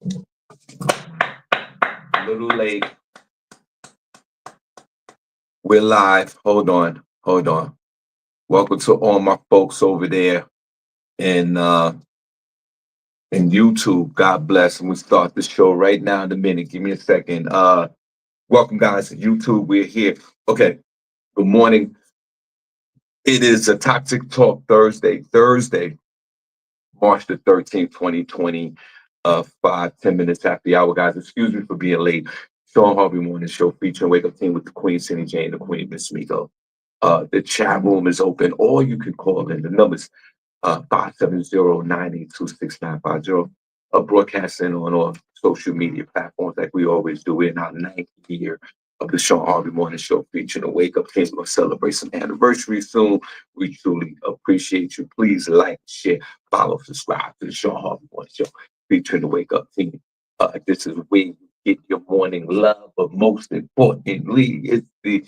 A little late. We're live. Hold on. Hold on. Welcome to all my folks over there in YouTube. God bless. And we start the show right now in a minute. Give me a second. Welcome, guys, to YouTube. We're here. Okay. Good morning. It is a Toxic Talk Thursday, March the 13th, 2020, 10 minutes after the hour, guys. Excuse me for being late. Shawn Harvey Morning Show featuring Wake Up Team with the Queen, SennyJ, and the Queen, Miss Miko. The chat room is open, or you can call in. The numbers 570-982-6950. Broadcasting on all social media platforms like we always do. We're in our 9th year of the Shawn Harvey Morning Show featuring a Wake Up Team. We're going to celebrate some anniversary soon. We truly appreciate you. Please like, share, follow, subscribe to the Shawn Harvey Morning Show featuring the Wake Up Team. This is where you get your morning love, but most importantly, it's the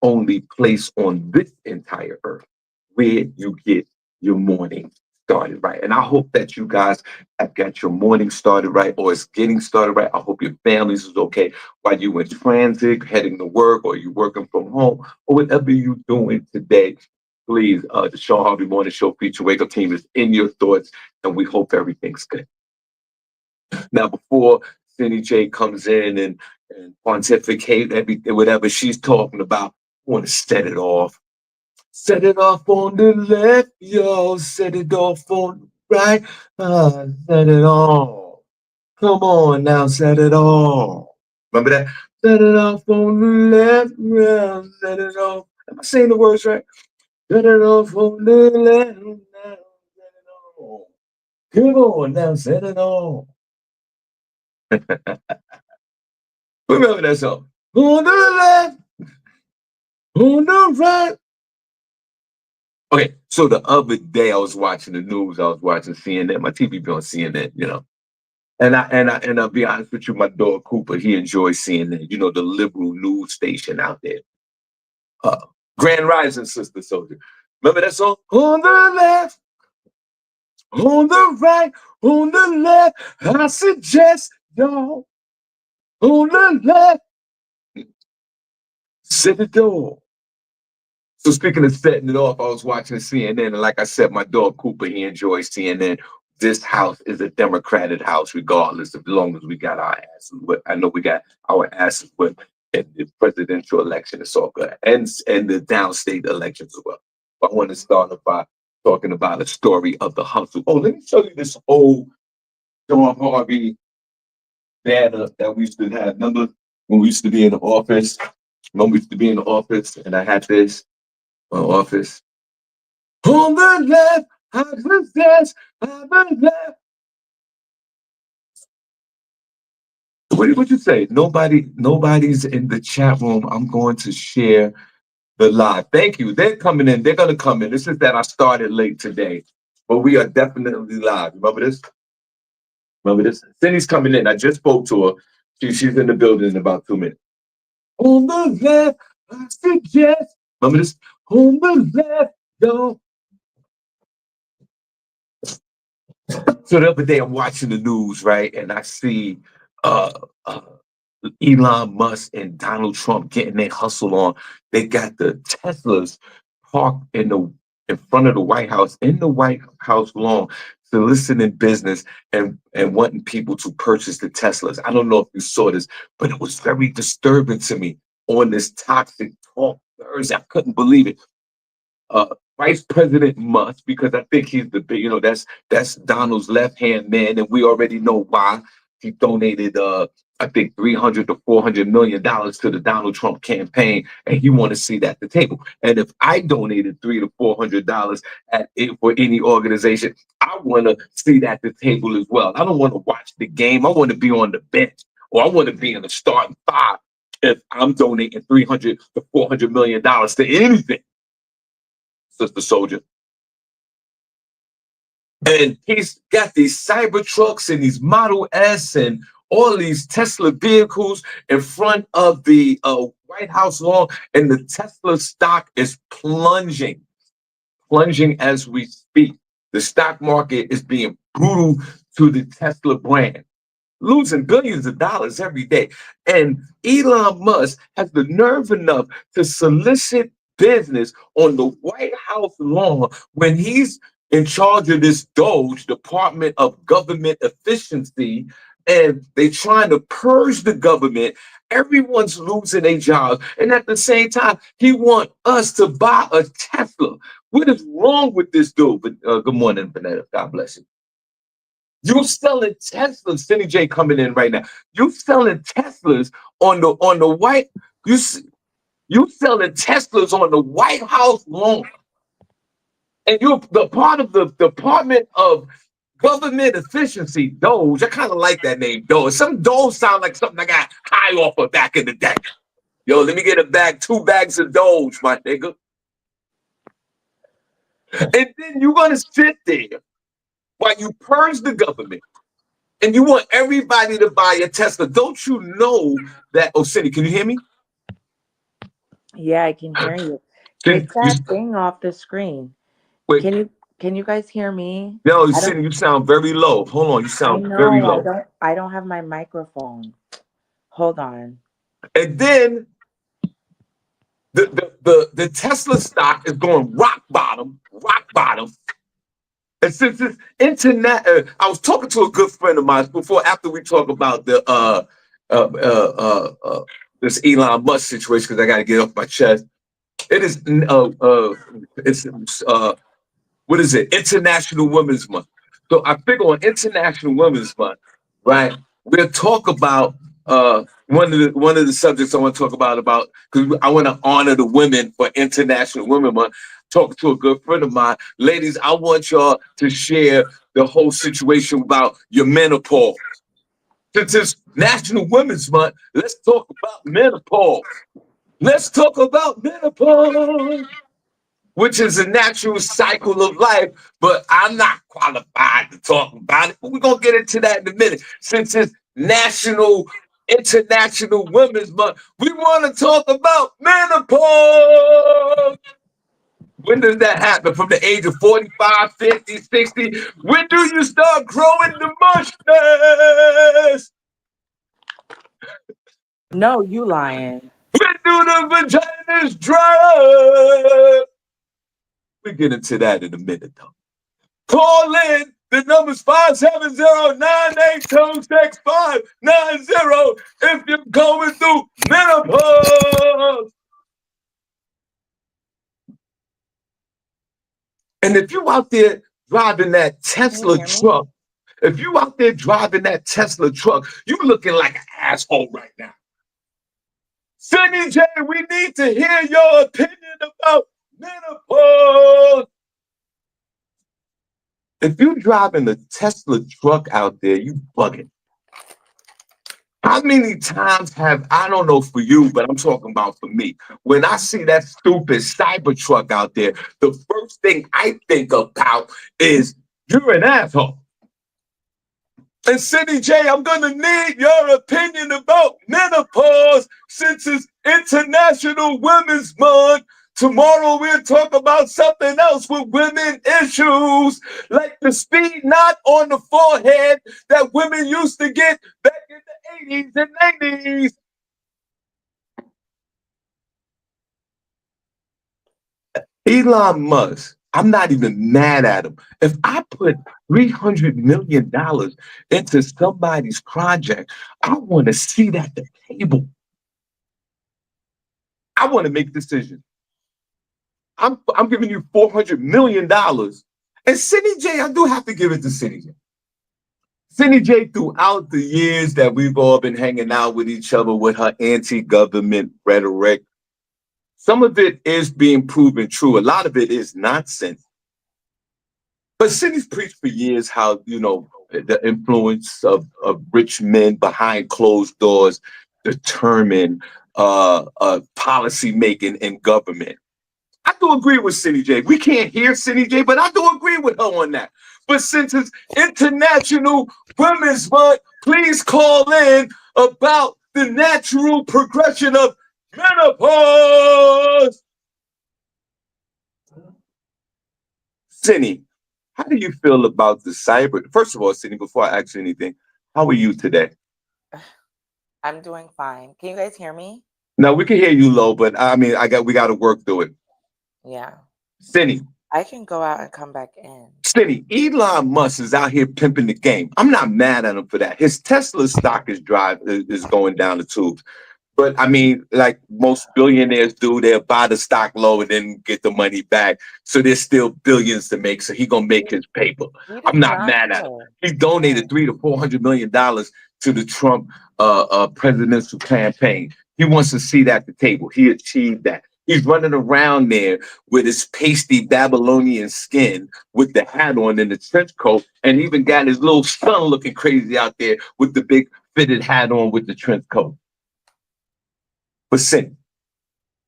only place on this entire earth where you get your morning started right. And I hope that you guys have got your morning started right, or it's getting started right. I hope your families is okay while you in transit, heading to work, or you working from home, or whatever you're doing today. Please, the Shawn Harvey Morning Show feature Wake Up Team is in your thoughts, and we hope everything's good. Now, before SennyJ comes in and pontificate everything, whatever she's talking about, I want to set it off. Set it off on the left, yo. Set it off on the right. Set it off. Come on now, set it off. Remember that? Set it off on the left, yeah. Set it off. Am I saying the words right? Set it off on the left, now. Set it off. Come on now, set it off. Remember that song? On the left, on the right. Okay, so the other day I was watching the news. I was watching CNN. My TV be on CNN, you know. And I'll be honest with you, my dog Cooper, he enjoys CNN. You know, the liberal news station out there. Grand Rising, Sister Soldier. Remember that song? On the left, on the right, on the left. I suggest y'all on the left. Set the door. So speaking of setting it off, I was watching CNN, and like I said, my dog Cooper, he enjoys CNN. This house is a Democratic house, regardless, as long as we got our asses whipped. I know we got our asses whipped in the presidential election. It's all good, and the downstate elections as well. But I want to start off by talking about a story of the hustle. Oh, let me show you this old Shawn Harvey banner that we used to have. Remember when we used to be in the office? When we used to be in the office, and I had this. My office. On the left, I suggest on the left. What you say? Nobody's in the chat room. I'm going to share the live. Thank you. They're coming in. They're gonna come in. This is that I started late today, but we are definitely live. Remember this? Remember this? Cindy's coming in. I just spoke to her. She's in the building in about 2 minutes. On the left, I suggest. Remember this? On the left, yo. So the other day I'm watching the news, right? And I see Elon Musk and Donald Trump getting their hustle on. They got the Teslas parked in front of the White House, in the White House lawn, soliciting business and wanting people to purchase the Teslas. I don't know if you saw this, but it was very disturbing to me on this Toxic Talk Thursday. I couldn't believe it. Vice President Musk, because I think he's the big, you know, that's Donald's left-hand man, and we already know why. He donated I think $300 to $400 million to the Donald Trump campaign, and he want to see that at the table. And if I donated $300 to $400 for any organization, I want to see that at the table as well. I don't want to watch the game. I want to be on the bench, or I want to be in the starting five if I'm donating $300 to $400 million to anything, Sister Soldier. And he's got these Cybertrucks and these Model S and all these Tesla vehicles in front of the White House lawn, and the Tesla stock is plunging as we speak. The stock market is being brutal to the Tesla brand. losing billions of dollars every day. And Elon Musk has the nerve enough to solicit business on the White House lawn when he's in charge of this DOGE, Department of Government Efficiency, and they're trying to purge the government. Everyone's losing their jobs. And at the same time, he wants us to buy a Tesla. What is wrong with this dude? But good morning, Vanessa. God bless you. You selling Teslas, SennyJ coming in right now. You selling Teslas on the white. You selling Teslas on the White House lawn, and you're the part of the Department of Government Efficiency, DOGE. I kind of like that name, DOGE. Some DOGE sound like something I got high off of back in the day. Yo, let me get a bag, 2 bags of DOGE, my nigga. And then you're gonna sit there while you purge the government, and you want everybody to buy a Tesla. Don't you know that? Oh, Cindy, can you hear me? Yeah, I can hear you. Can Take you that thing off the screen. wait? Can you guys hear me? No, I don't Cindy, you sound very low. Hold on, you I sound very know low. I don't have my microphone. Hold on. And then the Tesla stock is going rock bottom, rock bottom. And since it's internet, I was talking to a good friend of mine after we talk about the this Elon Musk situation, because I got to get off my chest. It is it's what is it? International Women's Month. So I figure on International Women's Month, right? We'll talk about one of the subjects I want to talk about because I want to honor the women for International Women's Month. Talking to a good friend of mine, ladies, I want y'all to share the whole situation about your menopause. Since it's National Women's Month, let's talk about menopause. Let's talk about menopause, which is a natural cycle of life, but I'm not qualified to talk about it. But we're going to get into that in a minute. Since it's International Women's Month, we want to talk about menopause. When does that happen? From the age of 45, 50, 60? When do you start growing the mustache? No, you lying. When do the vaginas dry up? We get into that in a minute, though. Call in. The number's 570-982-6590 if you're going through menopause. And if you out there driving that Tesla truck, if you out there driving that Tesla truck, you looking like an asshole right now. SennyJ, we need to hear your opinion about menopause. If you driving a Tesla truck out there, you bugging. How many times I don't know for you, but I'm talking about for me. When I see that stupid Cybertruck out there, the first thing I think about is you're an asshole. And SennyJ, I'm going to need your opinion about menopause since it's International Women's Month. Tomorrow we'll talk about something else with women issues, like the speed knot on the forehead that women used to get back in the 80s and 90s. Elon Musk, I'm not even mad at him. If I put $300 million into somebody's project, I want to sit at the table. I want to make decisions. I'm giving you $400 million. And SennyJ, I do have to give it to SennyJ. SennyJ, throughout the years that we've all been hanging out with each other with her anti-government rhetoric, some of it is being proven true. A lot of it is nonsense. But Cindy's preached for years how, the influence of rich men behind closed doors determine policy making in government. I do agree with SennyJ. We can't hear SennyJ, but I do agree with her on that. But since it's International Women's Month, please call in about the natural progression of menopause. Cindy, how do you feel about the cyber? First of all, Cindy, before I ask you anything, How are you today? I'm doing fine. Can you guys hear me? Now we can hear you low, but I mean, we got to work through it. Yeah. Cindy, I can go out and come back in. Cindy, Elon Musk is out here pimping the game. I'm not mad at him for that. His Tesla stock is going down the tubes. But I mean, like most billionaires do, they'll buy the stock low and then get the money back. So there's still billions to make. So he gonna make his paper. He I'm does not not mad at him. care. He donated $300 to $400 million to the Trump presidential campaign. He wants to see that at the table. He achieved that. He's running around there with his pasty Babylonian skin, with the hat on and the trench coat, and even got his little son looking crazy out there with the big fitted hat on with the trench coat. But Cindy,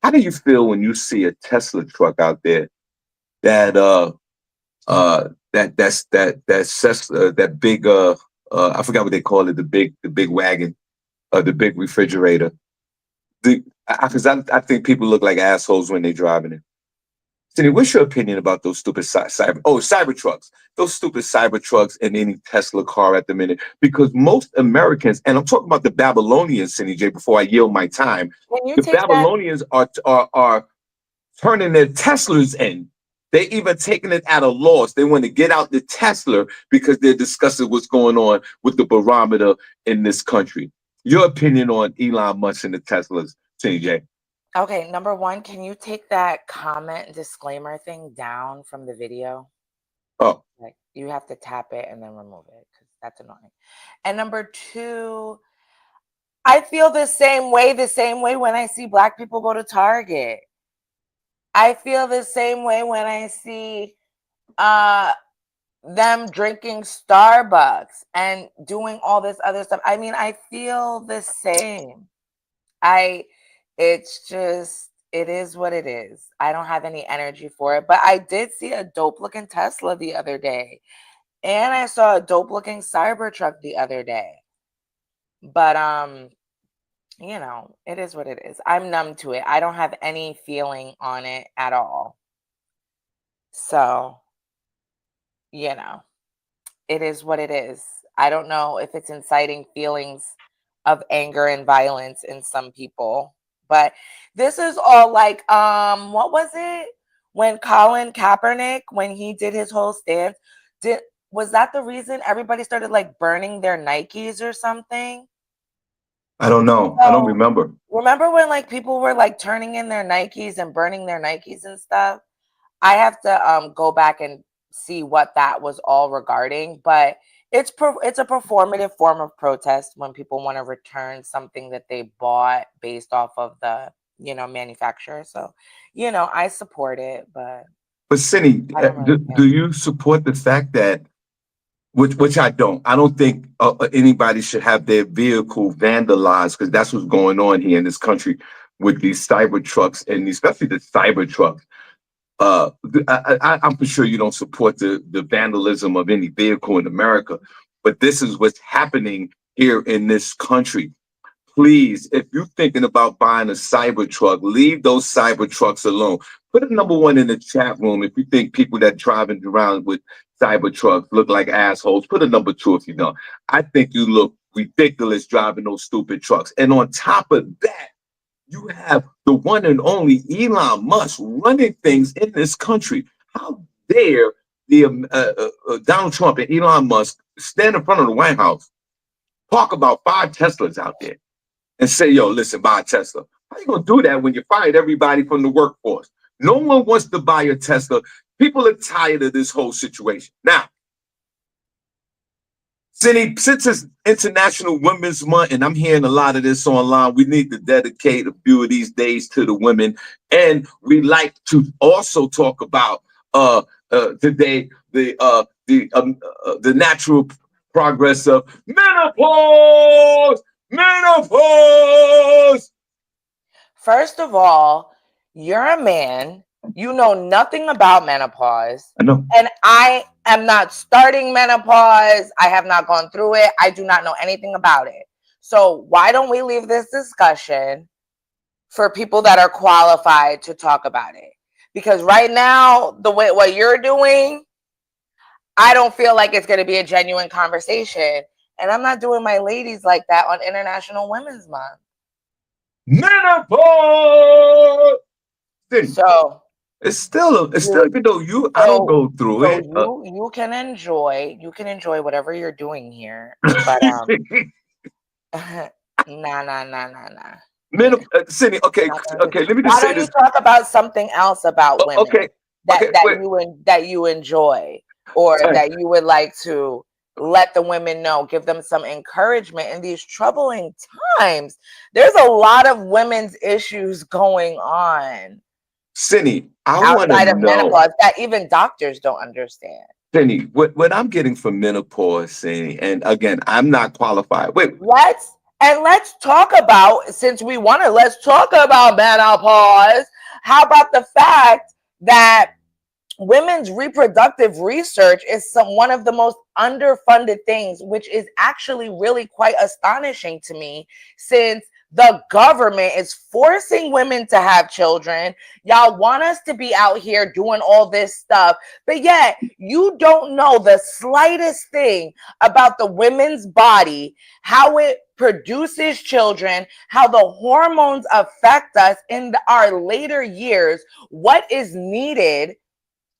how do you feel when you see a Tesla truck out there that that big I forgot what they call it, the big wagon, the big refrigerator? Because I think people look like assholes when they're driving it. Cindy, what's your opinion about those stupid cyber trucks? Those stupid cyber trucks and any Tesla car at the minute? Because most Americans, and I'm talking about the Babylonians, SennyJ, before I yield my time, Can you the take that? Babylonians are turning their Teslas in. They even taking it at a loss. They want to get out the Tesla because they're discussing what's going on with the barometer in this country. Your opinion on Elon Musk and the Teslas, SennyJ? Okay, number one, can you take that comment disclaimer thing down from the video? Oh, Like you have to tap it and then remove it because that's annoying. And number two, I feel the same way when I see Black people go to Target. I feel the same way when I see them drinking Starbucks and doing all this other stuff. I mean, I feel the same. It's just, it is what it is. I don't have any energy for it, but I did see a dope looking Tesla the other day, and I saw a dope looking Cybertruck the other day. But it is what it is. I'm numb to it. I don't have any feeling on it at all. So, it is what it is. I don't know if it's inciting feelings of anger and violence in some people. But this is all like, what was it? When Colin Kaepernick, when he did his whole stance, was that the reason everybody started like burning their Nikes or something? I don't know. I don't remember. Remember when like people were like turning in their Nikes and burning their Nikes and stuff? I have to go back and see what that was all regarding, but it's a performative form of protest when people want to return something that they bought based off of the manufacturer. So I support it, but Cindy, I don't really care. do you support the fact that which I don't. I don't think anybody should have their vehicle vandalized because that's what's going on here in this country with these cyber trucks and especially the cyber trucks. I'm for sure you don't support the vandalism of any vehicle in America, but this is what's happening here in this country. Please, if you're thinking about buying a cyber truck, leave those cyber trucks alone. Put a number one in the chat room if you think people that driving around with cyber trucks look like assholes. Put a number two if you don't. I think you look ridiculous driving those stupid trucks. And on top of that, you have the one and only Elon Musk running things in this country. How dare the Donald Trump and Elon Musk stand in front of the White House, talk about 5 Teslas out there, and say, yo, listen, buy a Tesla. How you gonna do that when you fired everybody from the workforce? No one wants to buy a Tesla. People are tired of this whole situation. Now, since it's International Women's Month, and I'm hearing a lot of this online, we need to dedicate a few of these days to the women. And we like to also talk about today the natural progress of menopause. Menopause. First of all, you're a man. You know nothing about menopause. I know. And I am not starting menopause. I have not gone through it. I do not know anything about it. So why don't we leave this discussion for people that are qualified to talk about it? Because right now, the way what you're doing, I don't feel like it's going to be a genuine conversation. And I'm not doing my ladies like that on International Women's Month. Menopause. So it's still even though I don't go through so it. You can enjoy whatever you're doing here, but nah. Cindy, okay, let me just Why say don't you this. talk about something else about women Okay, wait. that you enjoy, or All right. that you would like to let the women know, give them some encouragement in these troubling times? There's a lot of women's issues going on, Cindy, I want to outside of know, menopause, that even doctors don't understand. Cindy, what I'm getting from menopause, Cindy, and again, I'm not qualified. Wait, Let's talk about, since we want to, let's talk about menopause. How about the fact that women's reproductive research is one of the most underfunded things, which is actually really quite astonishing to me, since the government is forcing women to have children. Y'all want us to be out here doing all this stuff, but yet you don't know the slightest thing about the women's body, how it produces children, how the hormones affect us in our later years, what is needed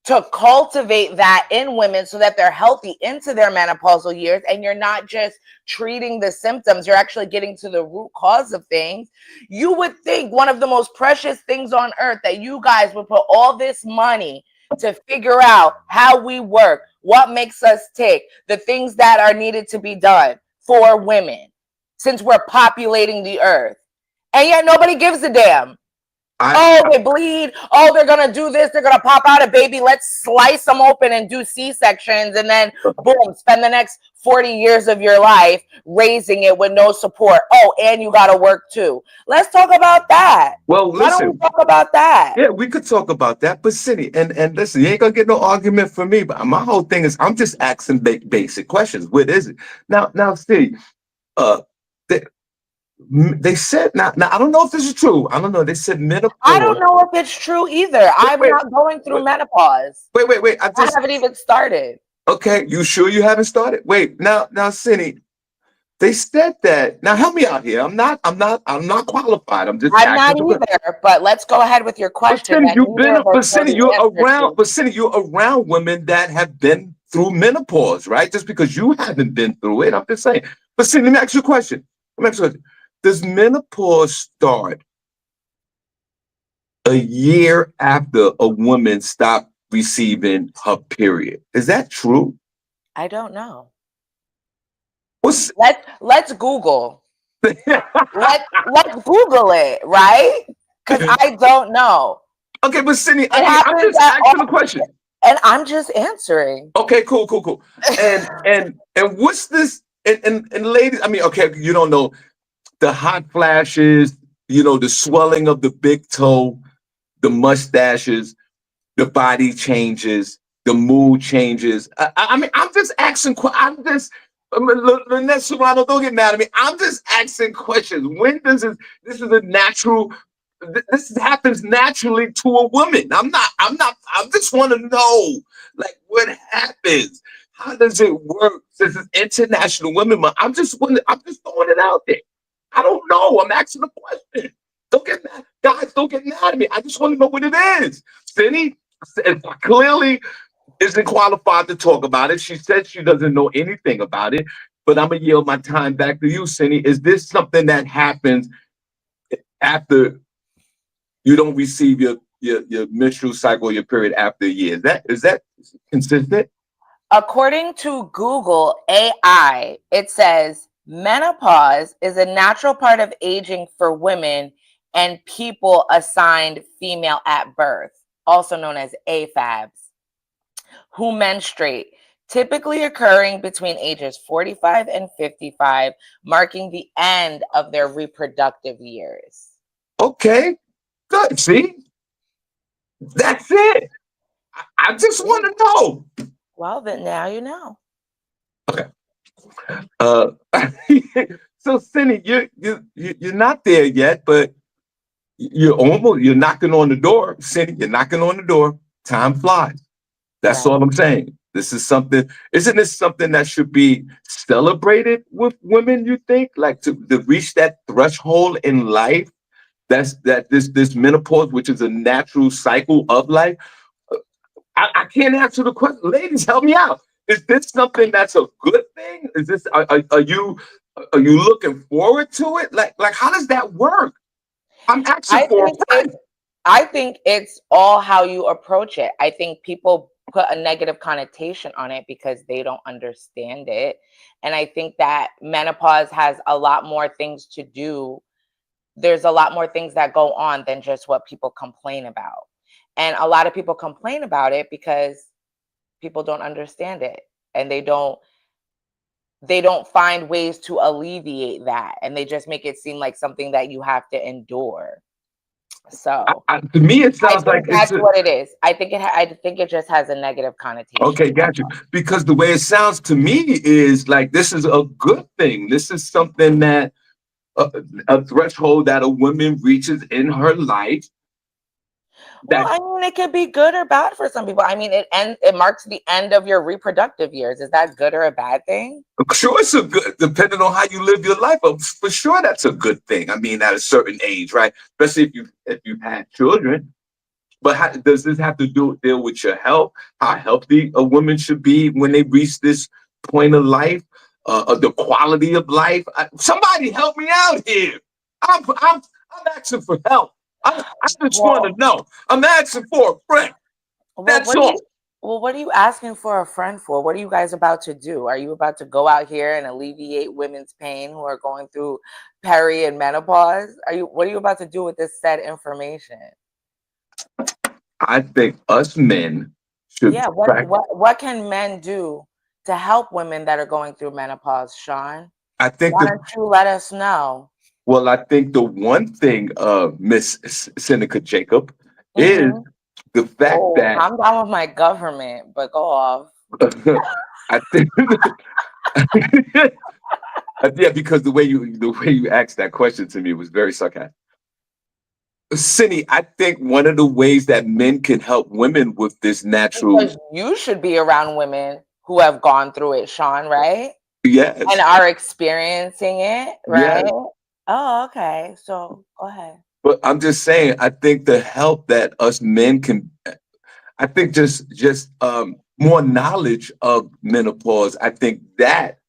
to cultivate that in women so that they're healthy into their menopausal years, and you're not just treating the symptoms, you're actually getting to the root cause of things. You would think one of the most precious things on earth, that you guys would put all this money to figure out how we work, what makes us tick, the things that are needed to be done for women, since we're populating the earth. And yet nobody gives a damn. They bleed. Oh, they're going to do this. They're going to pop out a baby. Let's slice them open and do C-sections. And then, boom, spend the next 40 years of your life raising it with no support. Oh, and you got to work too. Let's talk about that. Well, Why don't we talk about that? Yeah, we could talk about that. But Cindy, and listen, you ain't going to get no argument from me. But my whole thing is I'm just asking basic questions. What is it? Now, Cindy, they said, now I don't know if this is true. I don't know. They said menopause. I don't know if it's true either. I'm not going through menopause. Wait. I haven't even started. Okay, you sure you haven't started? Wait, now, Cindy, they said that. Now help me out here. I'm not qualified. I'm not either, but let's go ahead with your question. Cindy, you're around women that have been through menopause, right? Just because you haven't been through it, I'm just saying. But Cindy, let me ask you a question. Does menopause start a year after a woman stopped receiving her period? Is that true? I don't know. Let's Google. let's Google it, right? Because I don't know. Okay, but Cindy, I'm just asking a question. And I'm just answering. Okay, cool. And what's this? And ladies, I mean, okay, you don't know the hot flashes, the swelling of the big toe, the mustaches, the body changes, the mood changes. I mean, I'm just asking. Lynette Serrano, don't get mad at me. I'm just asking questions. When does this is a natural? This happens naturally to a woman. I just want to know, like, what happens? How does it work? This is International Women Month. I'm just throwing it out there. I don't know. I'm asking a question. Don't get mad. Guys, don't get mad at me. I just want to know what it is. Cindy clearly isn't qualified to talk about it. She said she doesn't know anything about it. But I'm going to yield my time back to you, Cindy. Is this something that happens after you don't receive your menstrual cycle, your period after a year? Is that consistent? According to Google AI, it says menopause is a natural part of aging for women and people assigned female at birth, also known as AFABs, who menstruate, typically occurring between ages 45 and 55, marking the end of their reproductive years. Okay, good. See, that's it. I just want to know. Well, then now you know. Okay. So Cindy, you're not there yet, but you're knocking on the door. Cindy, you're knocking on the door. Time flies. That's all I'm saying. This is something, isn't this something that should be celebrated with women, you think? Like to reach that threshold in life, this menopause, which is a natural cycle of life. I can't answer the question. Ladies, help me out. Is this something that's a good thing? Is this are you looking forward to it? Like how does that work? I'm asking I for a think friend. I think it's all how you approach it. I think people put a negative connotation on it because they don't understand it. And I think that menopause has a lot more things to do. There's a lot more things that go on than just what people complain about. And a lot of people complain about it because people don't understand it and they don't find ways to alleviate that, and they just make it seem like something that you have to endure. So To me, it I sounds like think it's that's what it is. I think it just has a negative connotation. okay, got you. Because the way it sounds to me is like this is a good thing. This is something that a, a threshold that a woman reaches in her life. Well, That I mean, it could be good or bad for some people. I mean, it marks the end of your reproductive years. Is that good or a bad thing? sure it's a good, depending on how you live your life. But for sure, that's a good thing. I mean, at a certain age, right? Especially if you've had children. But how, does this have to deal with your health? How healthy a woman should be when they reach this point of life, the quality of life. Somebody help me out here. I'm asking for help. I just want to Well, know. I'm asking for a friend. well, That's what do all. you what are you asking for a friend for? What are you guys about to do? Are you about to go out here and alleviate women's pain who are going through peri and menopause? What are you about to do with this said information? I think us men should Yeah, what practice. what what can men do to help women that are going through menopause, Sean? I think Why the don't you let us know? well, I think the one thing, Miss Seneca Jacob, is Hmm. the fact Oh, that calm down with my government, but go off. I think yeah, because the way you asked that question to me was very sarcastic. Cindy, I think one of the ways that men can help women with this natural, Because you should be around women who have gone through it, Sean, right? And yes, are experiencing it, right? yes. Oh, okay. So go ahead. But I'm just saying, I think the help that us men can, I think just more knowledge of menopause. I think that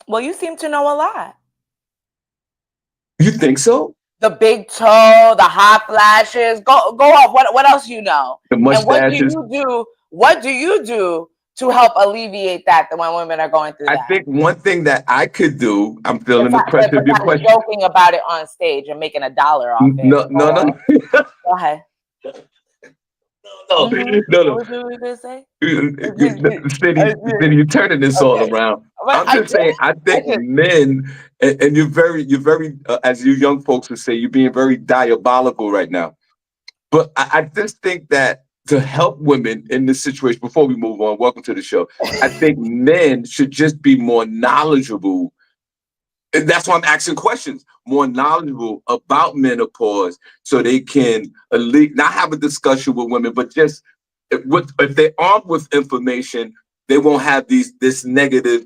Well, you seem to know a lot. you think so. The big toe, the hot flashes. Go up. What else you know? The And what do mustaches. you do? What do you do to help alleviate that when women are going through I that? think one thing that I could do. I'm feeling the pressure of your Besides question. joking about it on stage and making $1 off it. No, Go no, no, on. Go ahead. no, Mm-hmm. no, no. What was you gonna say? City, you're turning this all Okay. around. But I'm just saying, I I think just men, and you're very, as you young folks would say, you're being very diabolical right now. But I just think that to help women in this situation, before we move on, welcome to the show. I think men should just be more knowledgeable. And that's why I'm asking questions, more knowledgeable about menopause, so they can at least not have a discussion with women, but just if they're armed with information, they won't have this negative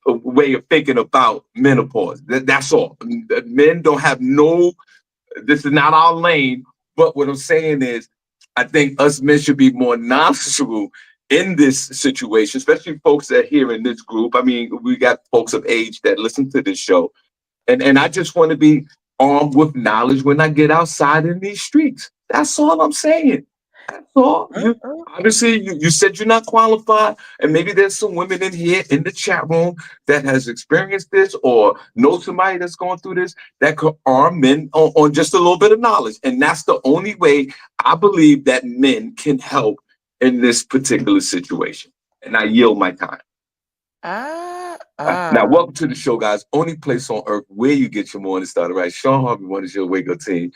way of thinking about menopause. That's all. Men don't have no. This is not our lane. But what I'm saying is, I think us men should be more knowledgeable in this situation, especially folks that are here in this group. I mean, we got folks of age that listen to this show. And I just want to be armed with knowledge when I get outside in these streets. That's all I'm saying. That's all. You obviously you said you're not qualified, and maybe there's some women in here in the chat room that has experienced this or know somebody that's going through this that could arm men on just a little bit of knowledge. And that's the only way I believe that men can help in this particular situation. And I yield my time. uh, Now, uh. welcome to the show, guys. Only place on earth where you get your morning started, right? Shawn Harvey Morning is your wake up team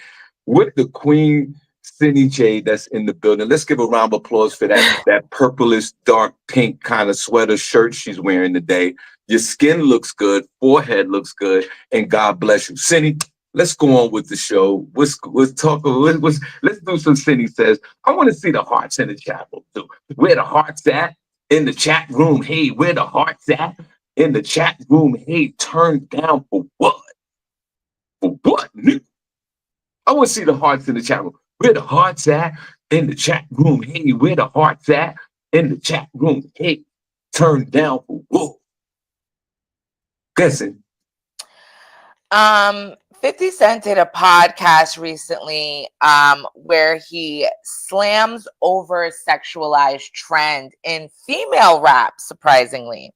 with the Queen SennyJ that's in the building. Let's give a round of applause for that purplish, dark pink kind of sweater shirt she's wearing today. Your skin looks good, forehead looks good, and God bless you. Senny, let's go on with the show. Let's talk. Let's do some Cindy says. I want to see the hearts in the chat room too. Where the hearts at in the chat room? Hey, where the hearts at in the chat room? Hey, turned down for what? For what? I want to see the hearts in the chat room. Where the hearts at in the chat room? Hey, where the hearts at in the chat room? Hey, turned down for what? Guessing. 50 Cent did a podcast recently where he slams over sexualized trend in female rap, surprisingly.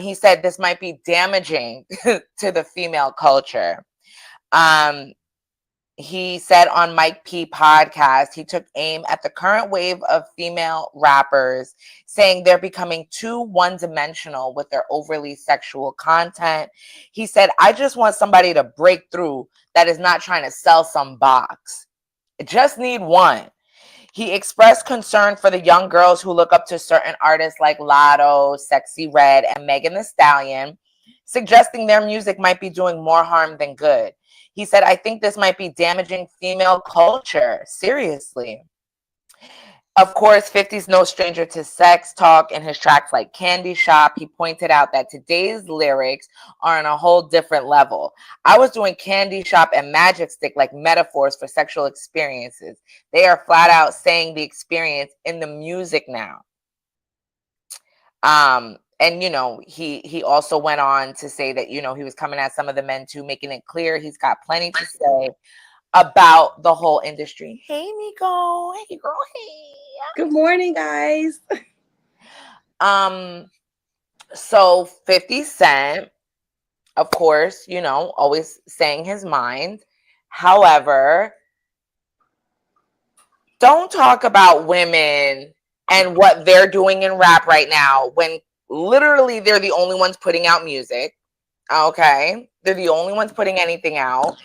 He said this might be damaging to the female culture. He said on Mike P podcast, he took aim at the current wave of female rappers, saying they're becoming too one-dimensional with their overly sexual content. He said, I just want somebody to break through that is not trying to sell some box. I just need one. He expressed concern for the young girls who look up to certain artists like Lotto, Sexy Red, and Megan Thee Stallion, suggesting their music might be doing more harm than good. He said, I think this might be damaging female culture. Seriously. Of course, 50's no stranger to sex talk in his tracks like Candy Shop. He pointed out that today's lyrics are on a whole different level. I was doing Candy Shop and Magic Stick like metaphors for sexual experiences. They are flat out saying the experience in the music now. And, you know, he also went on to say that, you know, he was coming at some of the men too, making it clear he's got plenty to say about the whole industry. Hey, Miko. Hey, girl. Hey. Good morning, guys. So 50 Cent, of course, you know, always saying his mind. However, don't talk about women and what they're doing in rap right now when literally they're the only ones putting out music. Okay. They're the only ones putting anything out.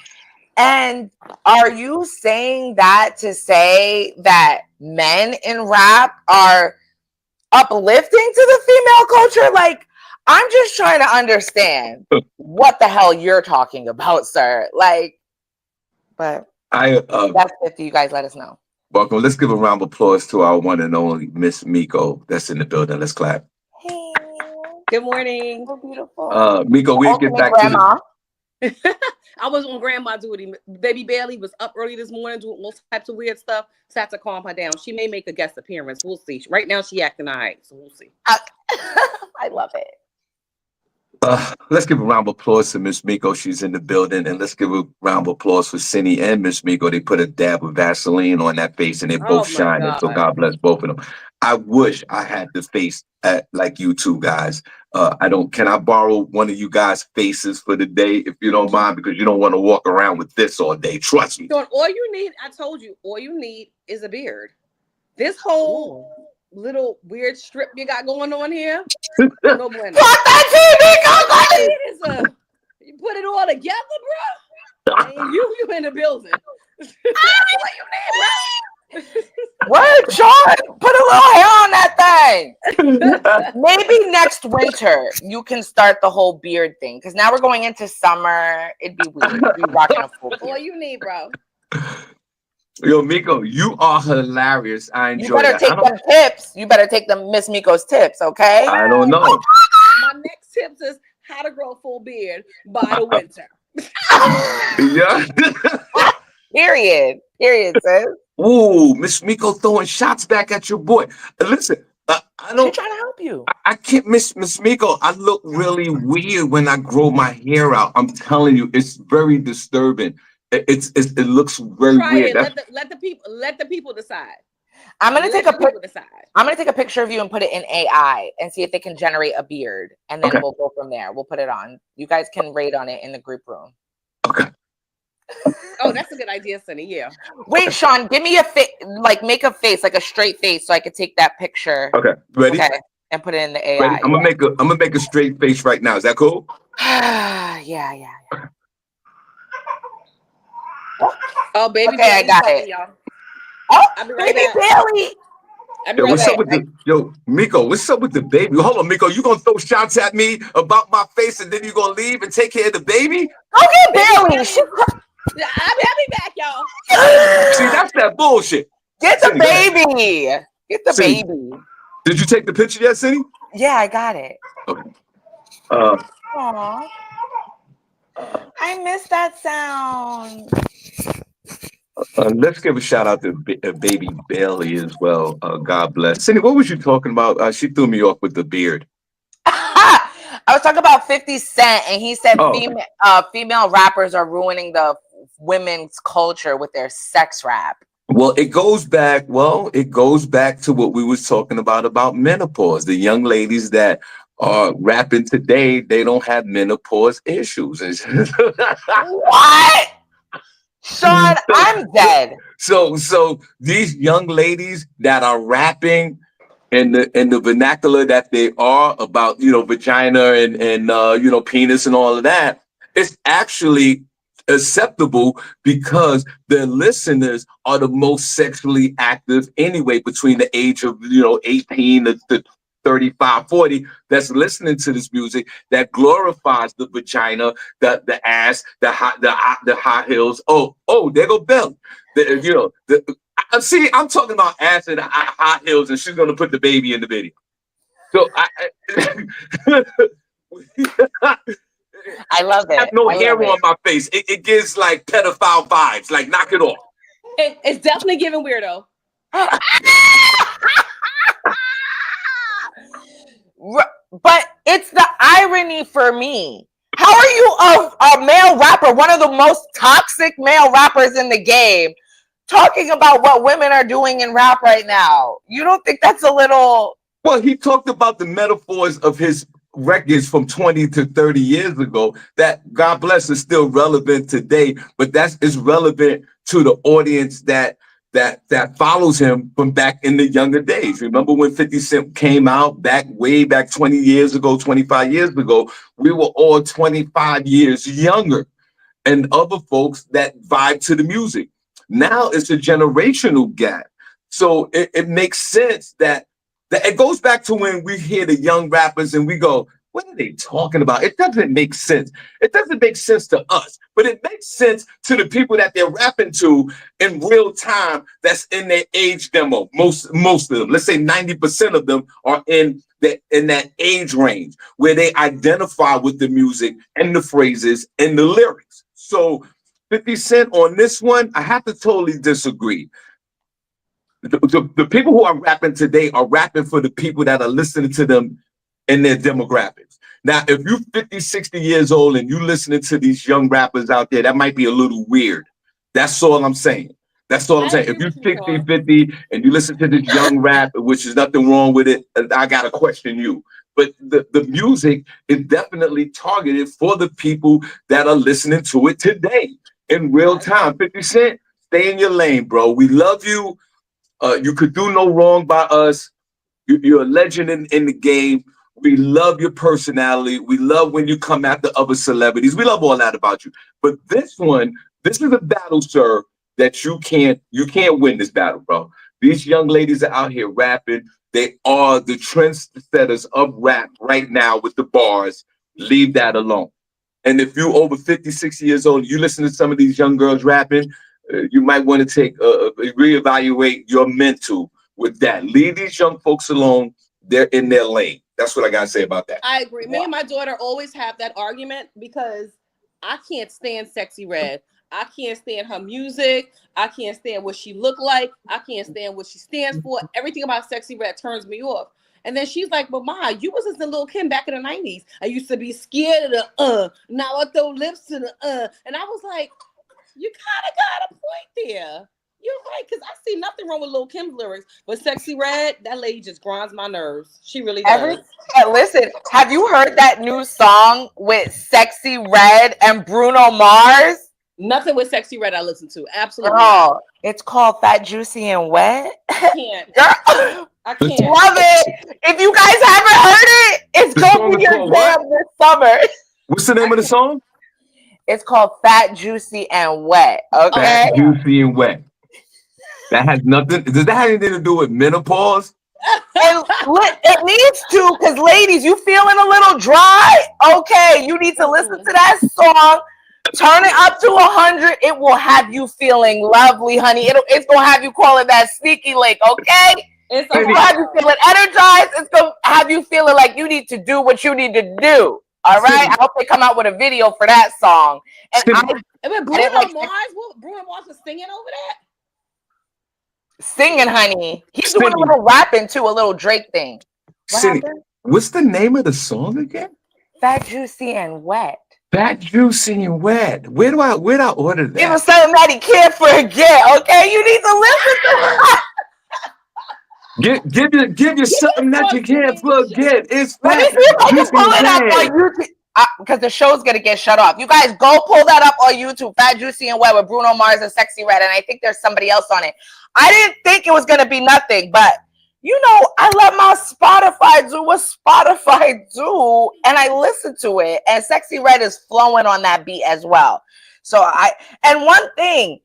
And are you saying that to say that men in rap are uplifting to the female culture? Like, I'm just trying to understand what the hell you're talking about, sir. Like, but that's 50. You guys let us know. Welcome. Let's give a round of applause to our one and only Miss Miko that's in the building. Let's clap. Hey. Good morning. So beautiful. Miko, we'll get back grandma. to the... I was on grandma duty. Baby Bailey was up early this morning doing all types of weird stuff. So I had to calm her down. She may make a guest appearance. We'll see. Right now, she acting all right. So we'll see. I love it. Let's give a round of applause to Miss Miko. She's in the building. And let's give a round of applause for Cindy and Miss Miko. They put a dab of Vaseline on that face and they're both shining. So God bless both of them. I wish I had the face like you two guys. Can I borrow one of you guys' faces for the day, if you don't mind, because you don't want to walk around with this all day. Trust me. So all you need, I told you, all you need is a beard. This whole little weird strip you got going on here. No bueno. You put it all together, bro. And you in the building. What you need, bro? Word, Sean, put a little hair on that thing. Maybe next winter you can start the whole beard thing, because now we're going into summer. It'd be weird to be rocking a full beard. All you need, bro. Yo, Miko, you are hilarious. I enjoy You better take them tips. You better take them Miss Miko's tips, okay? I don't know. My next tips is how to grow a full beard by the winter. Yeah. Period, sis. Ooh, Miss Miko throwing shots back at your boy. Listen, I don't. She's trying to help you. I can't miss Miss Miko. I look really weird when I grow my hair out. I'm telling you, it's very disturbing. It looks very weird. Let the people decide. I'm gonna take a picture of you and put it in AI and see if they can generate a beard, and then we'll go from there. We'll put it on. You guys can rate on it in the group room. Okay. Oh, that's a good idea, Sonny. Yeah. Wait, Sean, give me a face, like make a face, like a straight face, so I could take that picture. Okay, ready? Okay, and put it in the AI. Ready? I'm gonna make a straight face right now. Is that cool? Yeah. Oh, baby. Okay, I got it. Y'all. Oh, baby Bailey. I'll be Yo, right what's back. up with the Miko? What's up with the baby? Hold on, Miko. You gonna throw shots at me about my face, and then you gonna leave and take care of the baby? Go get Bailey. I'll be back, y'all. See, that's that bullshit. Get the Cindy, go ahead. baby. Get the Cindy, baby. did you take the picture yet, Cindy? Yeah, I got it. Okay. Aw. I miss that sound. Let's give a shout out to baby Bailey as well. God bless. Cindy, what was you talking about? She threw me off with the beard. I was talking about 50 Cent, and he said Oh. female rappers are ruining the women's culture with their sex rap. Well, it goes back to what we was talking about menopause. The young ladies that are rapping today, they don't have menopause issues. What? Shawn, I'm dead. So these young ladies that are rapping in the vernacular that they are about, vagina and penis and all of that, it's actually acceptable because their listeners are the most sexually active anyway, between the age of 18 to 35, 40, that's listening to this music that glorifies the vagina, the ass, the high heels. Oh, there go Bell. See, I'm talking about ass and high heels, and she's gonna put the baby in the video. So I love it. I have no hair on my face. It gives like pedophile vibes. Like, knock it off. It's definitely giving weirdo. But it's the irony for me. How are you a male rapper, one of the most toxic male rappers in the game, talking about what women are doing in rap right now? You don't think that's a little... Well, he talked about the metaphors of his records from 20 to 30 years ago that, God bless, is still relevant today, but that is relevant to the audience that follows him from back in the younger days. Remember when 50 Cent came out way back 20 years ago, 25 years ago, we were all 25 years younger, and other folks that vibe to the music. Now it's a generational gap. So it makes sense that it goes back to when we hear the young rappers and we go, what are they talking about? It doesn't make sense. It doesn't make sense to us, but it makes sense to the people that they're rapping to in real time that's in their age demo. Most of them, let's say 90% of them, are in that age range where they identify with the music and the phrases and the lyrics. So 50 Cent on this one, I have to totally disagree. The people who are rapping today are rapping for the people that are listening to them in their demographics. Now, if you're 50, 60 years old and you listening to these young rappers out there, that might be a little weird. That's all I'm saying. That's all I'm saying. If you're 60, 50 and you listen to this young rap, which is nothing wrong with it, I got to question you. But the music is definitely targeted for the people that are listening to it today in real time. 50 Cent, stay in your lane, bro. We love you. You could do no wrong by us. You're a legend in the game. We love your personality. We love when you come after other celebrities. We love all that about you. But this is a battle, sir, that you can't win this battle, bro. These young ladies are out here rapping. They are the trendsetters of rap right now with the bars. Leave that alone. And if you over 50, 60 years old, you listen to some of these young girls rapping, you might want to reevaluate your mental with that. Leave these young folks alone. They're in their lane. That's what I got to say about that. I agree. Me and my daughter always have that argument because I can't stand Sexy Red. I can't stand her music. I can't stand what she look like. I can't stand what she stands for. Everything about Sexy Red turns me off. And then she's like, but Ma, you was just a little Kim back in the 90s. I used to be scared of the now I throw lips to the And I was like, you kind of got a point there. You're right, because I see nothing wrong with Lil' Kim's lyrics, but Sexy Red, that lady just grinds my nerves. She really does. Listen, have you heard that new song with Sexy Red and Bruno Mars? Nothing with Sexy Red I listen to. Absolutely. Oh, it's called Fat, Juicy, and Wet. I can't. Girl, I can't. love it. If you guys haven't heard it, it's going to be your jam this summer. What's the name of the song? It's called Fat, Juicy, and Wet. Okay. Fat, Juicy, and Wet. That has nothing. Does that have anything to do with menopause? It needs to, because ladies, you feeling a little dry? Okay, you need to listen to that song. Turn it up to 100. It will have you feeling lovely, honey. It's gonna have you calling that sneaky link, okay? It's gonna have you feeling energized. It's gonna have you feeling like you need to do what you need to do. All right. I hope they come out with a video for that song. And Bruno Mars was singing over that. Singing, honey. He's doing a little rapping too, a little Drake thing. What's the name of the song again? Fat, Juicy, and Wet. Fat, Juicy, and Wet. Where do I order that? It was something that he can't forget. Okay, you need to listen to it. Give you something that you can't forget. It's Let me see if I can pull it up on YouTube. Because the show's gonna get shut off. You guys go pull that up on YouTube. Fat, Juicy, and Wet with Bruno Mars and Sexy Red, and I think there's somebody else on it. I didn't think it was gonna be nothing, but you know, I let my Spotify do what Spotify do, and I listen to it. And Sexy Red is flowing on that beat as well. And one thing,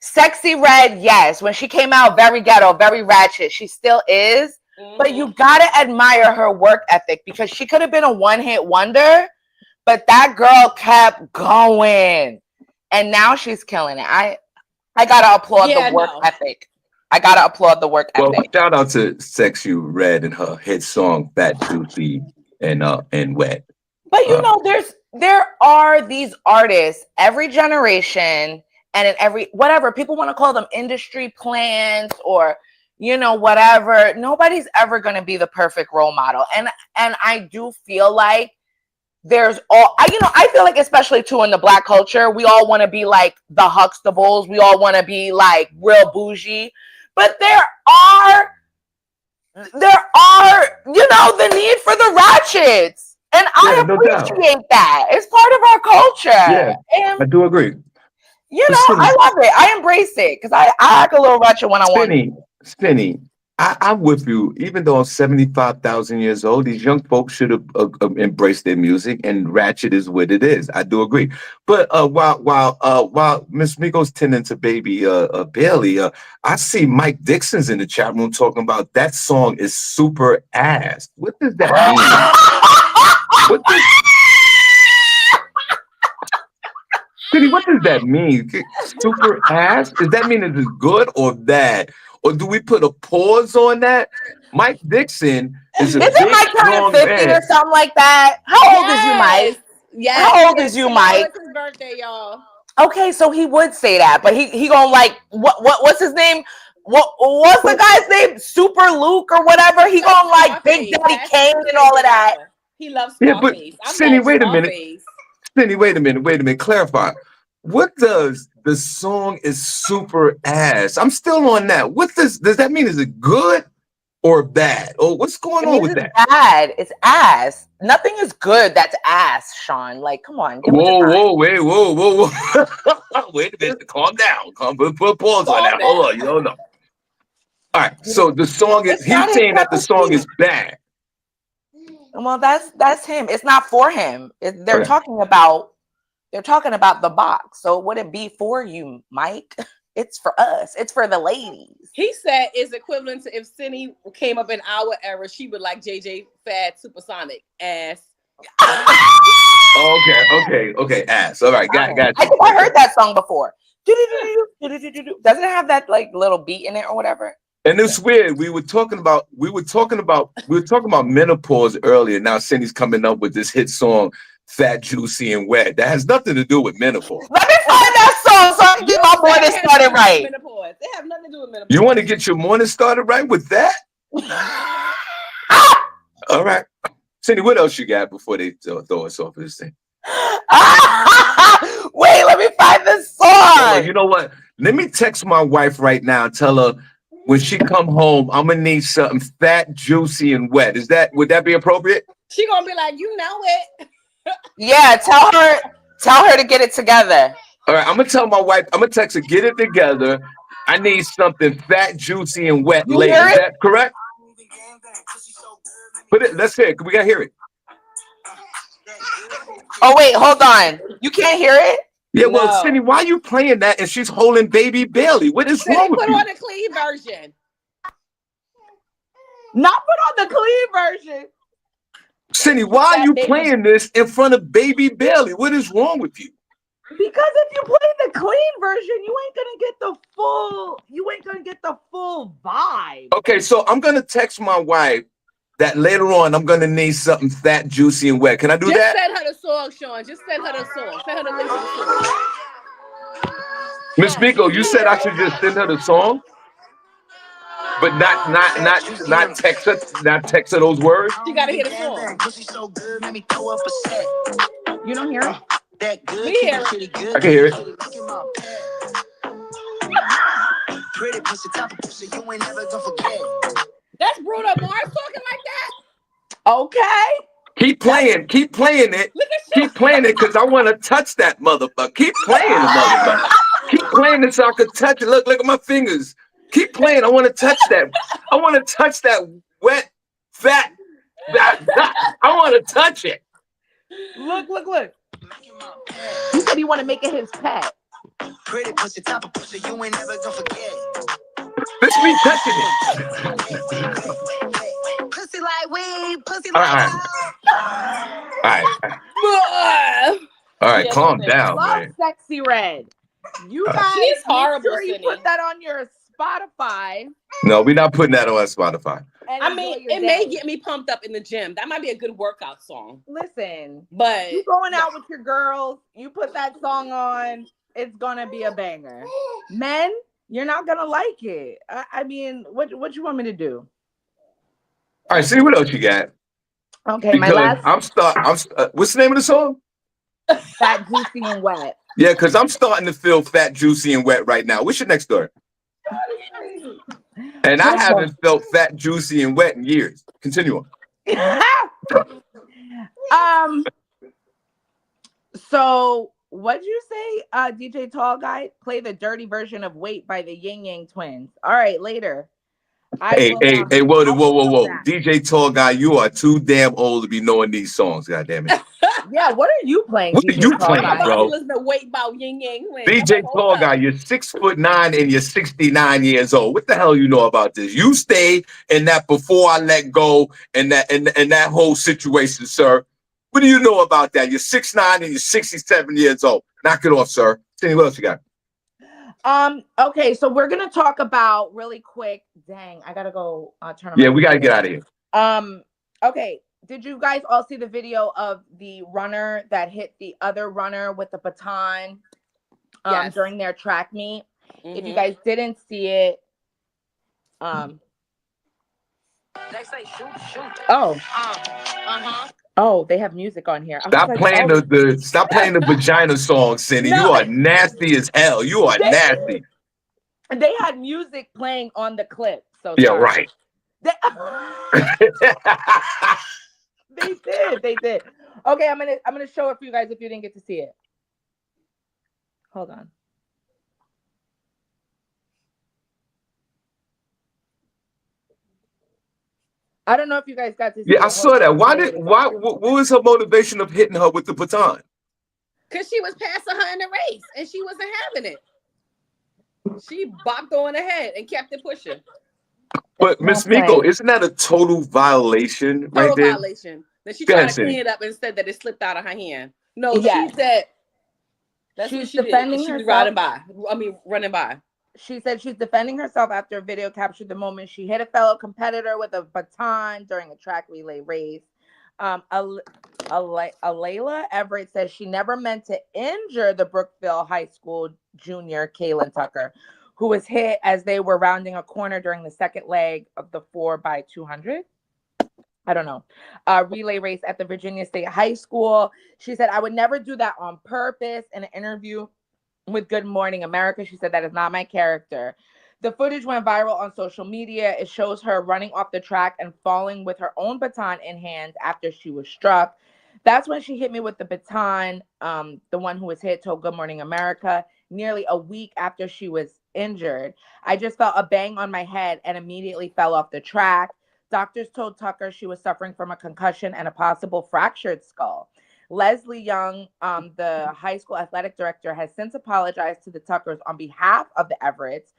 Sexy Red, yes, when she came out, very ghetto, very ratchet. She still is, but you gotta admire her work ethic, because she could have been a one-hit wonder, but that girl kept going, and now she's killing it. I gotta applaud the work ethic. I gotta applaud the work ethic. Well, shout out to Sexy Red and her hit song "Fat, Juicy, and Wet." But you know, there are these artists every generation, and in every whatever people want to call them, industry plants or whatever. Nobody's ever going to be the perfect role model, and I do feel like I feel like, especially too in the Black culture, we all want to be like the Huxtables. We all want to be like real bougie. But there are, the need for the ratchets. And I appreciate that. It's part of our culture. Yeah, and I do agree. I love it. I embrace it, because I act a little ratchet when I want to. Spinny, I'm with you. Even though I'm 75,000 years old, these young folks should have embraced their music, and ratchet is what it is. I do agree. But while Miss Miko's tending to baby Bailey, I see Mike Dixon's in the chat room talking about that song is super ass. What does that mean? What does that mean? Super ass? Does that mean it is good or bad? Or do we put a pause on that? Mike Dixon is a big, strong man. 50 or something like that? How old is you, Mike? Yes. How old is you, Mike? It's his birthday, y'all. Okay, so he would say that, but he gonna like what's his name? What's the guy's name? Super Luke or whatever? He gonna like Big Daddy Kane and all of that. He loves Scarface. Yeah, but Cindy, wait a minute. Cindy, wait a minute. Clarify. What does the song is super ass? I'm still on that. What does that mean? Is it good or bad? Or what's going on with that? Bad. It's ass. Nothing is good that's ass, Shawn. Like, come on. Whoa. Wait a minute. Calm down. Put a pause on that. Hold on. You don't know. All right. So the song is. He's saying that the song is bad. Well, that's him. It's not for him. They're talking about the box. So it wouldn't be for you, Mike. It's for us. It's for the ladies. He said it's equivalent to if Cindy came up in our era, she would like JJ Fad Supersonic ass. Okay. Ass. All right. Got you. I think I heard that song before. Doesn't it have that like little beat in it or whatever? And it's weird. We were talking about menopause earlier. Now Cindy's coming up with this hit song, Fat, Juicy, and Wet. That has nothing to do with menopause. Let me find that song so I can get my morning started right. They have nothing to do with menopause. You want to get your morning started right with that? All right. Cindy, what else you got before they throw us off of this thing? Wait, let me find this song. Oh, you know what? Let me text my wife right now. Tell her when she come home, I'm gonna need something fat, juicy, and wet. Would that be appropriate? She gonna be like, you know it. Yeah, tell her to get it together. All right, I'm gonna tell my wife. I'm gonna text her, get it together. I need something fat, juicy, and wet later. Is that correct? Let's hear it. We gotta hear it. Oh wait, hold on. You can't hear it? Yeah, well, no. Cindy, why are you playing that and she's holding baby Bailey? What is wrong with you? Put on a clean version. Not put on the clean version. Cindy, why are That you baby- playing this in front of baby Bailey? What is wrong with you? Because if you play the clean version, you ain't gonna get the full. You ain't gonna get the full vibe. Okay, so I'm gonna text my wife that later on I'm gonna need something fat, juicy, and wet. Can I do Just that? send her the song, Shawn. Just send her the song. Send her the link to the song. Miss Miko, you said I should just send her the song, but not text her those words. She gotta hear the song. You don't hear it? We hear it. I can hear it. That's Bruno Mars talking like that. Okay. Keep playing it. Look at Keep playing it because I want to touch that motherfucker. Keep playing the motherfucker. Keep playing it so I can touch it. Look at my fingers. Keep playing. I want to touch that. I want to touch that wet, fat. I want to touch it. Look. You said you want to make it his pet. Pretty pussy, top of pussy, you ain't never gonna forget. Let's be touching it. Pussy like weed, pussy All like right. All right, Yeah, calm listen. down, Love man. Sexy Red. You guys She's horrible, make sure you Cindy. put that on your Spotify. No, we're not putting that on Spotify. And I enjoy mean, your it may day. get me pumped up in the gym. That might be a good workout song. Listen, But you going out with your girls, you put that song on, it's gonna be a banger. Men, you're not gonna like it. I mean, what you want me to do? All right, see what else you got. Okay, my Because last what's the name of the song? Fat, Juicy, and Wet. Yeah, because I'm starting to feel fat, juicy, and wet right now. What's your next story? And I haven't felt fat, juicy, and wet in years. Continue on. So what'd you say, DJ Tall Guy? Play the dirty version of Wait by the Yin Yang Twins. All right, later. Hey, whoa, that. DJ Tall Guy, you are too damn old to be knowing these songs, goddammit. Yeah, what are you playing? What are DJ you Tall playing, Guy? I'm about bro? to listen to Wait About Yin Yang Twins. DJ Tall Guy, you're 6'9" and you're 69 years old. What the hell you know about this? You stayed in that Before I Let Go and that whole situation, sir. What do you know about that? You're 6'9" and you're 67 years old. Knock it off, sir. Cindy, what else you got? Okay, so we're gonna talk about really quick. Dang, I gotta go turn on. Yeah, we gotta get out of here. Okay. Did you guys all see the video of the runner that hit the other runner with the baton Yes. during their track meet? Mm-hmm. If you guys didn't see it, oh, they have music on here. Stop playing the vagina song, Cindy. No. You are nasty as hell. You are nasty. They had music playing on the clip. So Yeah, sorry. right. They did. Okay, I'm gonna show it for you guys if you didn't get to see it. Hold on. I don't know if you guys got to see it. Yeah, I saw that. What was her motivation of hitting her with the baton? Because she was passing her in the race and she wasn't having it. She bopped on the head and kept it pushing. But Miss Miko, isn't that a total violation right there? Total violation. Then she tried to clean it up and said that it slipped out of her hand. No, Yes. she said that's She's what she defending did. She was herself. running by. She said she's defending herself after a video captured the moment she hit a fellow competitor with a baton during a track relay race. Alayla Everett says she never meant to injure the Brookville High School junior Kaylin Tucker, who was hit as they were rounding a corner during the second leg of the 4x200. I don't know. Relay race at the Virginia State High School. She said, I would never do that on purpose. In an interview with Good Morning America, she said, that is not my character. The footage went viral on social media. It shows her running off the track and falling with her own baton in hand after she was struck. That's when she hit me with the baton. The one who was hit told Good Morning America nearly a week after she was injured. I just felt a bang on my head and immediately fell off the track. Doctors told Tucker she was suffering from a concussion and a possible fractured skull. Leslie Young, the high school athletic director, has since apologized to the Tuckers on behalf of the Everetts.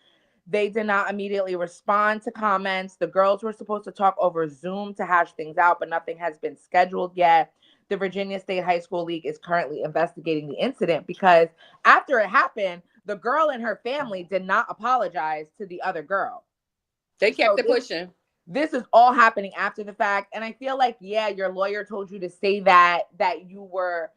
They did not immediately respond to comments. The girls were supposed to talk over Zoom to hash things out, but nothing has been scheduled yet. The Virginia State High School League is currently investigating the incident because after it happened, the girl and her family did not apologize to the other girl. They kept So it pushing. This is all happening after the fact. And I feel like, yeah, your lawyer told you to say that you were,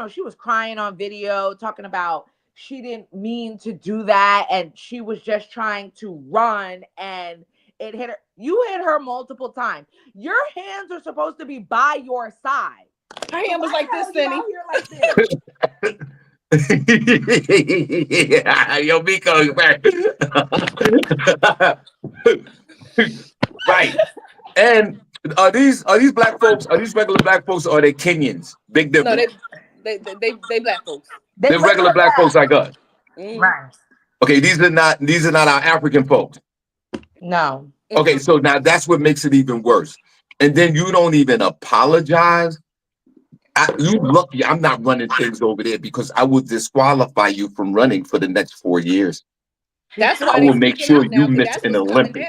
she was crying on video talking about she didn't mean to do that. And she was just trying to run and it hit her. You hit her multiple times. Your hands are supposed to be by your side. Her hand was like this, Cindy. Yeah, yo, Miko, right. And are these black folks? Are these regular black folks? Or are they Kenyans? Big difference. No, they black folks. They're regular black folks like us. Right. Okay, these are not our African folks. No. Okay, so now that's what makes it even worse. And then you don't even apologize. You lucky I'm not running things over there because I will disqualify you from running for the next 4 years. That's why I will make sure you miss an Olympic.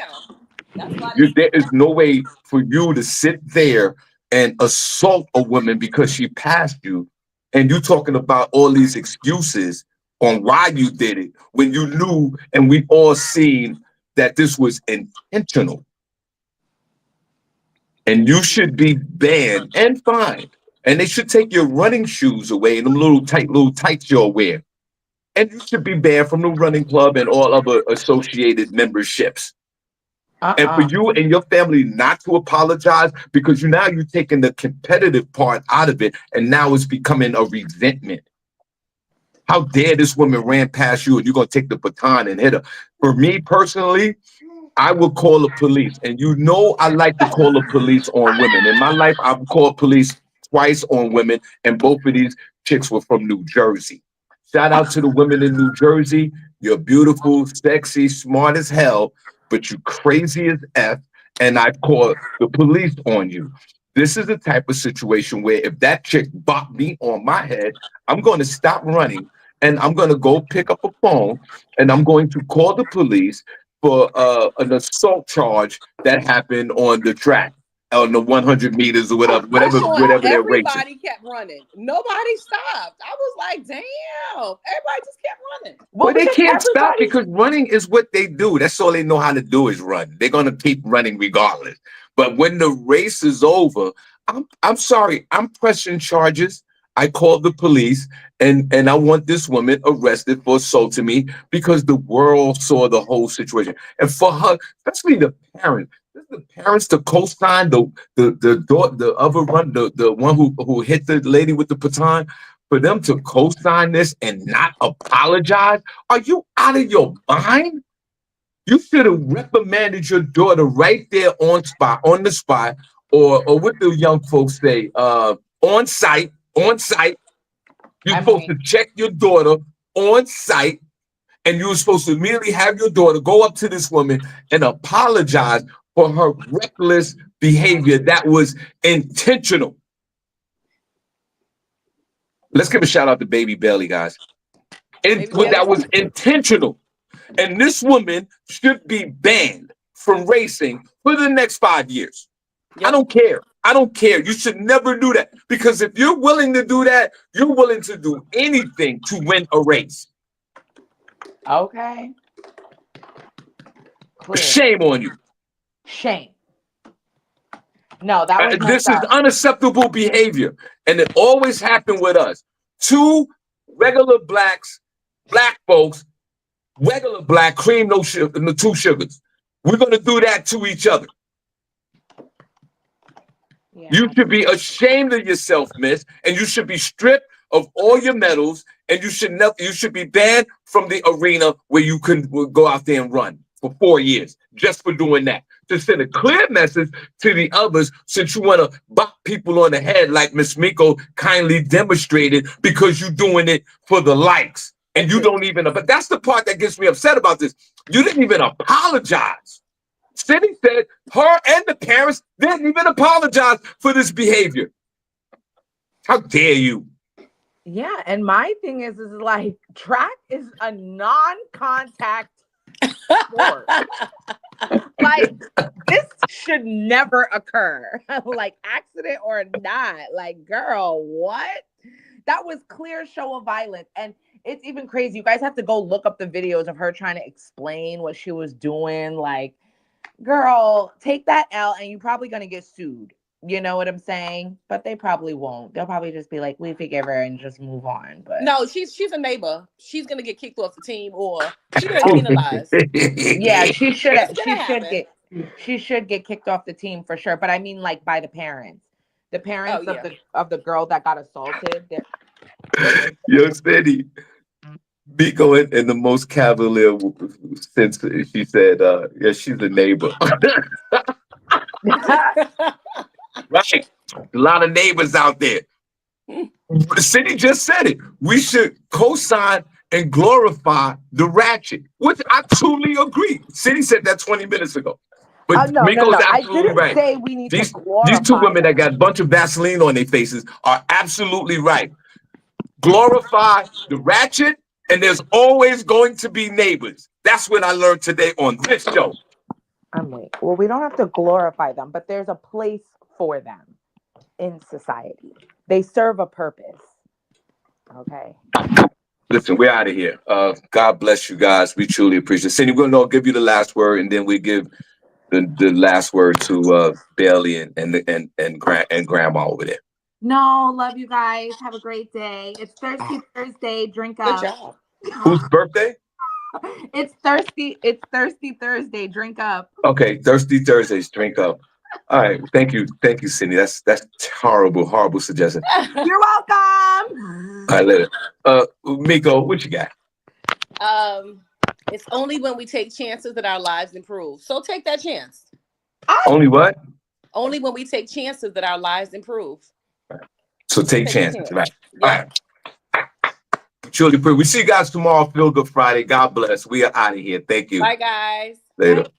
There is no way for you to sit there and assault a woman because she passed you, and you talking about all these excuses on why you did it when you knew, and we've all seen that this was intentional. And you should be banned and fined. And they should take your running shoes away and them little tights you'll wear. And you should be banned from the running club and all other associated memberships. And for you and your family not to apologize because you're taking the competitive part out of it, and now it's becoming a resentment. How dare this woman ran past you and you're going to take the baton and hit her? For me personally, I will call the police. And I like to call the police on women. In my life, I've called police twice on women, and both of these chicks were from New Jersey. Shout out to the women in New Jersey. You're beautiful, sexy, smart as hell, but you crazy as F, and I call the police on you. This is the type of situation where if that chick bopped me on my head, I'm going to stop running and I'm going to go pick up a phone and I'm going to call the police for an assault charge that happened on the track, on the 100 meters or whatever they're racing. Everybody kept running. Nobody stopped. I was like, damn. Everybody just kept running. Well, they can't stop because running is what they do. That's all they know how to do is run. They're going to keep running regardless. But when the race is over, I'm sorry, I'm pressing charges. I called the police and I want this woman arrested for assaulting me because the world saw the whole situation. And for her, especially the parents to co-sign the one who hit the lady with the baton, for them to co-sign this and not apologize. Are you out of your mind? You should have reprimanded your daughter right there on the spot, or what do young folks say? On site. You're supposed to check your daughter on site, and you were supposed to immediately have your daughter go up to this woman and apologize for her reckless behavior that was intentional. Let's give a shout out to Baby Bailey, guys. That was intentional. And this woman should be banned from racing for the next 5 years. Yep. I don't care. You should never do that. Because if you're willing to do that, you're willing to do anything to win a race. Okay. Clear. Shame on you. Shame. No, that was this is unacceptable behavior. And it always happened with us. Two regular black folks, regular black, cream, no sugar, no 2 sugars. We're going to do that to each other. Yeah. You should be ashamed of yourself, miss, and you should be stripped of all your medals, and you should be banned from the arena where you can go out there and run for 4 years just for doing that. To send a clear message to the others, since you want to bop people on the head like Miss Miko kindly demonstrated, because you're doing it for the likes. And you don't even, but that's the part that gets me upset about this. You didn't even apologize. Cindy said her and the parents didn't even apologize for this behavior. How dare you? Yeah, and my thing is like track is a non-contact Sure. Like, this should never occur. Like, accident or not. Like, girl, what? That was clear show of violence. And it's even crazy. You guys have to go look up the videos of her trying to explain what she was doing. Like, girl, take that L and you're probably going to get sued. You know what I'm saying? But they probably won't. They'll probably just be like, we forgive her and just move on. But No, she's a neighbor. She's gonna get kicked off the team, or she's gonna get penalized. yeah, she should It's gonna happen. she should get kicked off the team for sure. But I mean, like, by the parents. The parents Oh, yeah. of the girl that got assaulted. Yo, Steady. Miko in the most cavalier sense, she said, yeah, she's a neighbor. Right. A lot of neighbors out there. The city just said it. We should co-sign and glorify the ratchet, which I truly agree. City said that 20 minutes ago. But no. Miko's I absolutely didn't right. say we need These to glorify these two women them. that got a bunch of Vaseline on their faces are absolutely right. Glorify the ratchet, and there's always going to be neighbors. That's what I learned today on this show. Well, we don't have to glorify them, but there's a place for them in society. They serve a purpose. Okay. Listen, we're out of here. God bless you guys. We truly appreciate it. Cindy, we're gonna give you the last word, and then we give the last word to Bailey and Grandma over there. No, love you guys. Have a great day. It's Thirsty Thursday. Drink Good up. job. Whose birthday? It's Thirsty Thursday. Drink up. Okay, Thirsty Thursdays. Drink up. All right, thank you, Cindy. That's horrible suggestion. You're welcome. All right, later. Miko, what you got? It's only when we take chances that our lives improve. So take that chance. Only what? Only when we take chances that our lives improve. So take chances, right? Yeah. All right. Truly, we see you guys tomorrow. Feel Good Friday. God bless. We are out of here. Thank you. Bye, guys. Later. Bye.